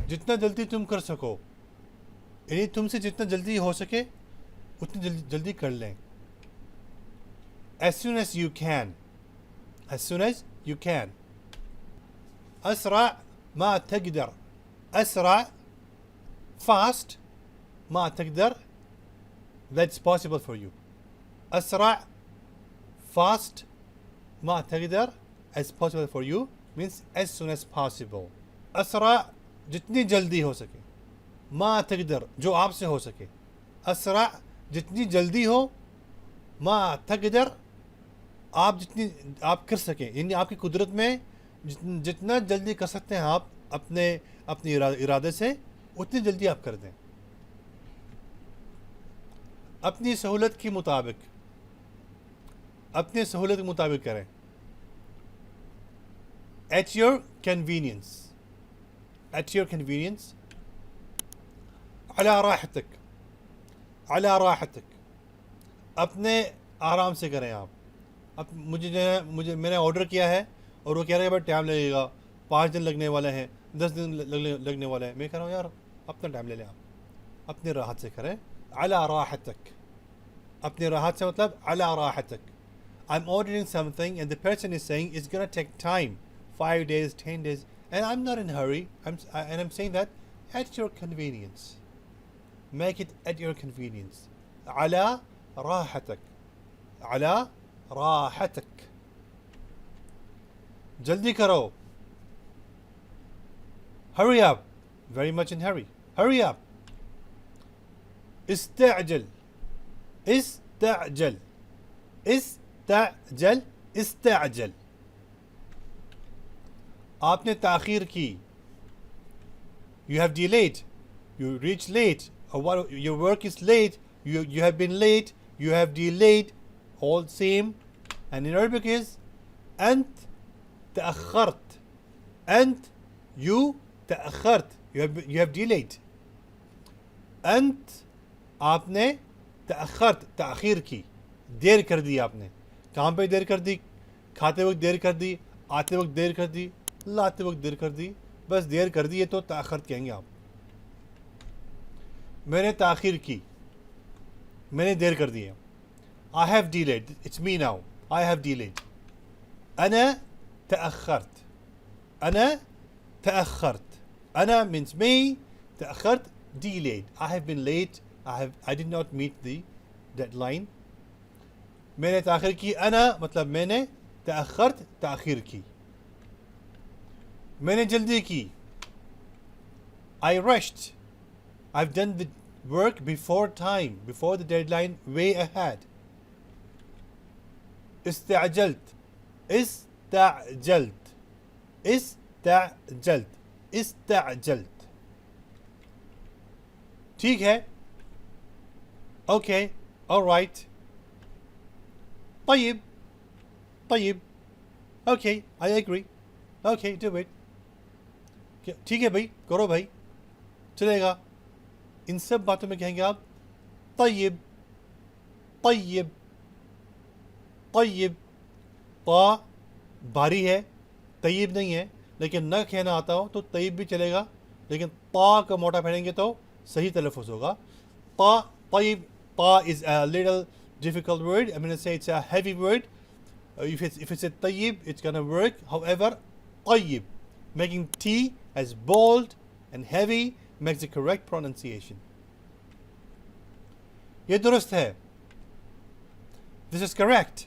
जितना जल्दी तुम कर सको, यानी तुमसे जितना जल्दी हो सके उतनी जल्दी जल्दी कर लें. As soon as you can. As soon as you can. أسرع ما تقدر. أسرع, fast, ما تقدر, that's possible for you. أسرع, fast, ما تقدر, as possible for you means as soon as possible. أسرع जितनी जल्दी हो सके, मा तकदर जो आपसे हो सके. असरा जितनी जल्दी हो, मा तकदर आप जितनी आप कर सकें, यानी आपकी कुदरत में जितना जल्दी कर सकते हैं आप अपने इरादे से, उतनी जल्दी आप कर दें. अपनी सहूलत के मुताबिक, अपनी सहूलत के मुताबिक करें. At your convenience. At your convenience. अला राहतक. अला राहतक, अपने आराम से करें आप. अब मुझे मैंने ऑर्डर किया है और वो कह रहा है भाई टाइम लगेगा, 5 दिन लगने वाले हैं, 10 दिन लगने वाले हैं. मैं कह रहा हूँ यार अपना टाइम ले लें, आप अपनी राहत से करें. अला राहतक, अपनी राहत से मतलब अला राहतक. I'm ordering something and the person is saying it's gonna take time, 5 days, 10 days, and I'm not in a hurry. I'm saying that at your convenience. Make it at your convenience. على راحتك. على راحتك. जल्दी करो. Hurry up. Very much in hurry. Hurry up. استعجل. استعجل. استعجل. استعجل. आपने ताखीर की. You have delayed. You reached late. Or what, your work is late. You have been late. You have delayed. All same. And in Arabic is أنت تأخرت. أنت, you تأخرت. You have delayed. أنت, आपने تأخرت, ताखीर की, देर कर दी आपने. कहाँ पे देर कर दी? खाते वक्त देर कर दी, आते वक्त देर कर दी, लाते वक्त देर कर दी. बस देर कर दी है तो ताखरत कहेंगे आप. मैंने ताखीर की, मैंने देर कर दी है. I have delayed. It's me now. I have delayed. أنا تأخرت. أنا تأخرت. أنا means me. تأخرت, delayed. I have been late. I did not meet the deadline. मैंने ताखीर की. أنا मतलब मैंने, तأखरत ताखीर की. मैंने जल्दी की. I rushed. I've done the work before time, before the deadline, way ahead. استعجلت. استعجلت. استعجلت. استعجلت. ठीक है. Okay. All right. طيب. طيب. Okay. I agree. Okay. Do it. ठीक है भाई, करो भाई, चलेगा. इन सब बातों में कहेंगे आप तय्यब. तय्यब. तय्यब. ता भारी है, तय्यब नहीं है. लेकिन न कहना आता हो तो तय्यब भी चलेगा, लेकिन ता का मोटा पहनेंगे तो सही तलफ़ुज़ होगा. ता, तय्यब. ता is a little difficult word. I'm going to say it's a heavy word. If it's a tayyib, it's going to work. However, tayyib, making T as bold and heavy, makes the correct pronunciation. ये दुरुस्त है. This is correct.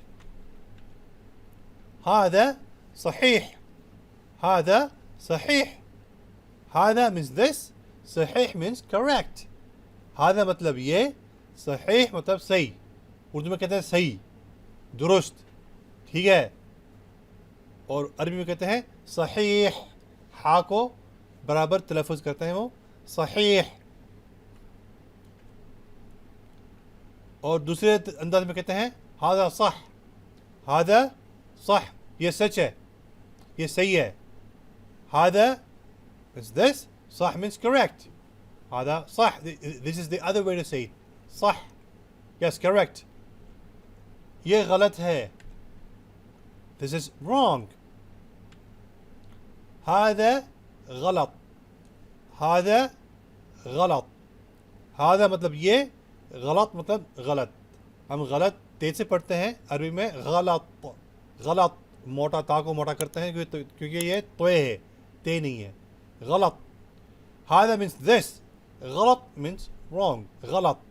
هذا صحيح. هذا صحيح. هذا means this. صحيح means correct. هذا मतलब ये. صحيح मतलब सही. उर्दू में कहते हैं सही, दुरुस्त, ठीक है. और अरबी में कहते हैं सहीह. हा को बराबर तलफ़ुज़ करते हैं वो, सहीह. और दूसरे अंदाज में कहते हैं हादा सह. हादा सह, ये सच है, ये सही है. हादा is this. सह means correct. हादा सह, this is the other way to say it. सह, yes, correct. ये गलत है. This is wrong. هذا غلط. हादा गलत, हादा मतलब ये, गलत मतलब गलत। हम गलत तेज से पढ़ते हैं अरबी में, गलत, गलत मोटा ता को मोटा करते हैं क्योंकि ये तोय है, ते नहीं है, गलत। हादा मीन्स दिस, गलत मीन्स रॉन्ग, गलत।